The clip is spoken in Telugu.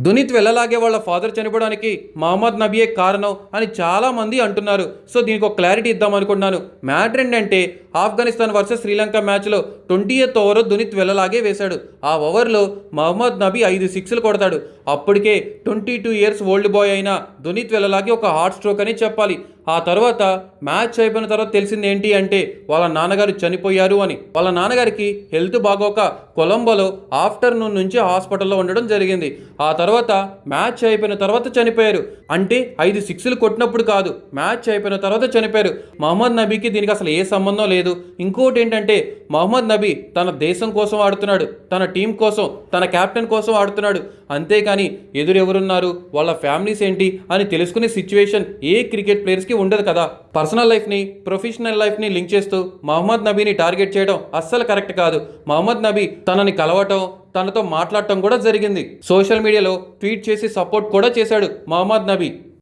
దునీత్ వెళ్ళలాగే వాళ్ళ ఫాదర్ చనిపోవడానికి మహమ్మద్ నబీయే కారణం అని చాలామంది అంటున్నారు. సో దీనికి ఒక క్లారిటీ ఇద్దాం అనుకుంటున్నాను. మ్యాటర్ ఏంటంటే ఆఫ్ఘనిస్తాన్ వర్సెస్ శ్రీలంక మ్యాచ్లో 20th ఓవర్ దునీత్ వెళ్ళలాగే వేశాడు. ఆ ఓవర్లో మహమ్మద్ నబీ 5 సిక్స్లు కొడతాడు. అప్పటికే 22 ఇయర్స్ ఓల్డ్ బాయ్ అయిన దునీత్ వెళ్ళలాగే ఒక హార్ట్ స్ట్రోక్ అని చెప్పాలి. ఆ తర్వాత మ్యాచ్ అయిపోయిన తర్వాత తెలిసింది ఏంటి అంటే వాళ్ళ నాన్నగారు చనిపోయారు అని. వాళ్ళ నాన్నగారికి హెల్త్ బాగోక కొలంబోలో ఆఫ్టర్నూన్ నుంచి హాస్పిటల్లో ఉండడం జరిగింది. ఆ తర్వాత మ్యాచ్ అయిపోయిన తర్వాత చనిపోయారు. అంటే 5 సిక్స్లు కొట్టినప్పుడు కాదు, మ్యాచ్ అయిపోయిన తర్వాత చనిపోయారు. మహమ్మద్ నబీకి దీనికి అసలు ఏ సంబంధం లేదు. ఇంకోటి ఏంటంటే మహమ్మద్ నబీ తన దేశం కోసం ఆడుతున్నాడు, తన టీం కోసం, తన కెప్టెన్ కోసం ఆడుతున్నాడు. అంతేకాని ఎదురు ఎవరున్నారు, వాళ్ళ ఫ్యామిలీస్ ఏంటి అని తెలుసుకునే సిచ్యువేషన్ ఏ క్రికెట్ ప్లేయర్స్కి ఉండదు కదా. పర్సనల్ లైఫ్ని ప్రొఫెషనల్ లైఫ్ని లింక్ చేస్తూ మహమ్మద్ నబీని టార్గెట్ చేయడం అస్సలు కరెక్ట్ కాదు. మహమ్మద్ నబీ తనని కలవటం, తనతో మాట్లాడటం కూడా జరిగింది. సోషల్ మీడియాలో ట్వీట్ చేసి సపోర్ట్ కూడా చేశాడు మహమ్మద్ నబీ.